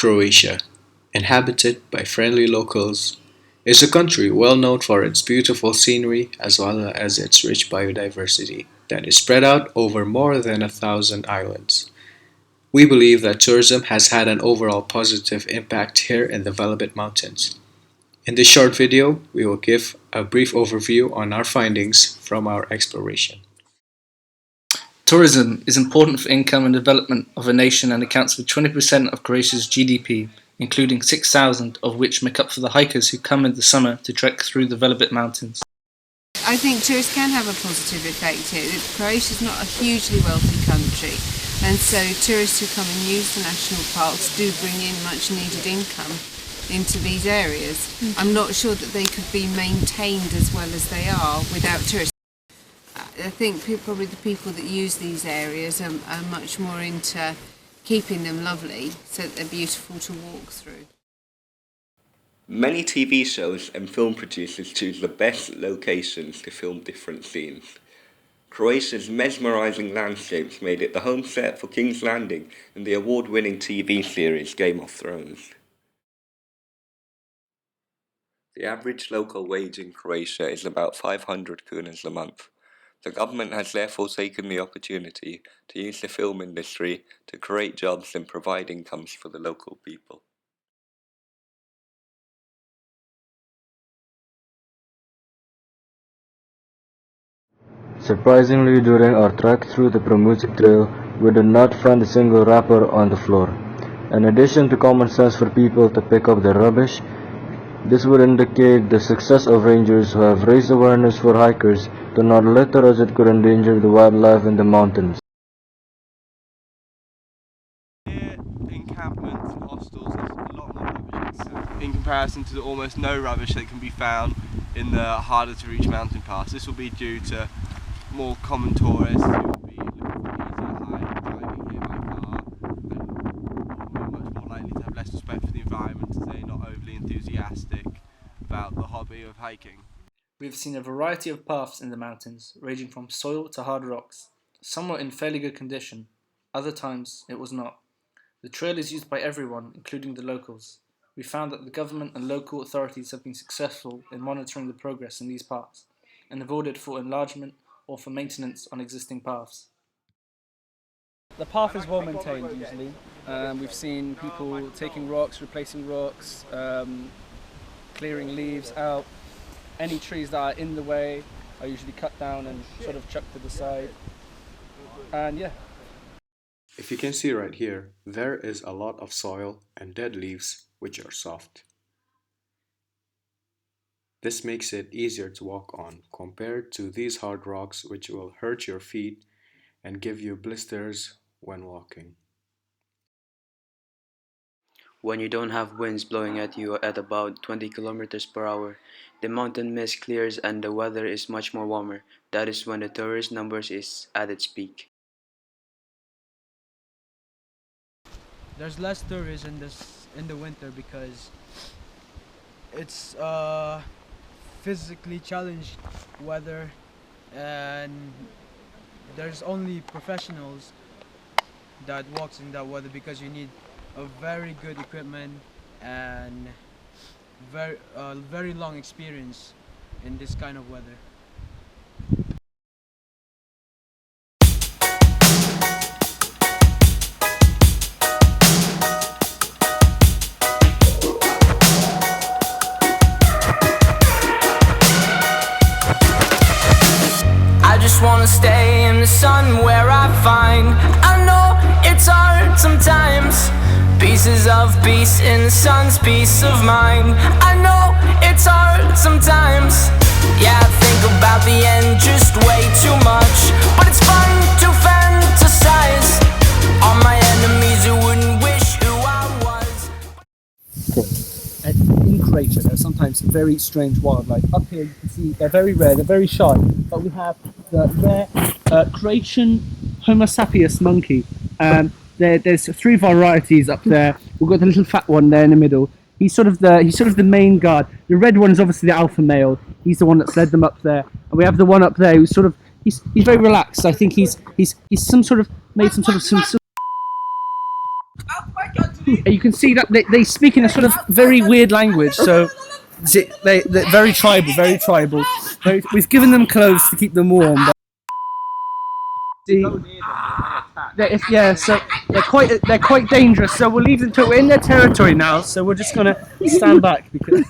Croatia, inhabited by friendly locals, is a country well known for its beautiful scenery as well as its rich biodiversity that is spread out over more than 1,000 islands. We believe that tourism has had an overall positive impact here in the Velebit Mountains. In this short video, we will give a brief overview on our findings from our exploration. Tourism is important for income and development of a nation and accounts for 20% of Croatia's GDP, including 6,000 of which make up for the hikers who come in the summer to trek through the Velebit Mountains. I think tourists can have a positive effect here. Croatia is not a hugely wealthy country, and so tourists who come and use the national parks do bring in much needed income into these areas. I'm not sure that they could be maintained as well as they are without tourists. I think probably the people that use these areas are much more into keeping them lovely so that they're beautiful to walk through. Many TV shows and film producers choose the best locations to film different scenes. Croatia's mesmerising landscapes made it the home set for King's Landing in the award-winning TV series Game of Thrones. The average local wage in Croatia is about 500 kunas a month. The government has therefore taken the opportunity to use the film industry to create jobs and provide incomes for the local people. Surprisingly, during our trek through the Pramuzic Trail, we did not find a single wrapper on the floor. In addition to common sense for people to pick up their rubbish, this would indicate the success of rangers who have raised awareness for hikers to not litter as it could endanger the wildlife in the mountains. Here, encampments and hostels, there's a lot more rubbish in comparison to the almost no rubbish that can be found in the harder to reach mountain pass. This will be due to more common tourists who will be looking for easier hike, driving here by car, and much more likely to have less respect for the environment as they're not overly enthusiastic about the hobby of hiking. We have seen a variety of paths in the mountains, ranging from soil to hard rocks. Some were in fairly good condition, other times it was not. The trail is used by everyone, including the locals. We found that the government and local authorities have been successful in monitoring the progress in these paths, and have ordered for enlargement or for maintenance on existing paths. The path is well maintained usually. We've seen people taking rocks, replacing rocks, clearing leaves out. Any trees that are in the way are usually cut down and sort of chucked to the side. And yeah. If you can see right here, there is a lot of soil and dead leaves which are soft. This makes it easier to walk on compared to these hard rocks which will hurt your feet and give you blisters when walking. When you don't have winds blowing at you at about 20 kilometers per hour, the mountain mist clears and the weather is much more warmer. That is when the tourist numbers is at its peak. There's less tourists in the winter because it's physically challenged weather, and there's only professionals that walks in that weather because you need a very good equipment and very long experience in this kind of weather. I just wanna stay in the sun where I find I know it's hard sometimes. Pieces of peace in the sun's peace of mind. I know it's hard sometimes. Yeah, I think about the end just way too much, but it's fun to fantasize on my enemies who wouldn't wish who I was. In Croatia, there's sometimes very strange wildlife. Up here, you can see they're very rare, they're very shy. But we have the rare Croatian Homo sapiens monkey. There's three varieties up there. We've got the little fat one there in the middle. He's sort of the main guard. The red one is obviously the alpha male. He's the one that's led them up there. And we have the one up there who's sort of he's very relaxed. I think he's some sort of made some sort of. You can see that they speak in a sort of very weird language. So they're very tribal, very tribal. We've given them clothes to keep them warm. But so they're quite dangerous. So we'll leave them to. We're in their territory now, so we're just gonna stand back because.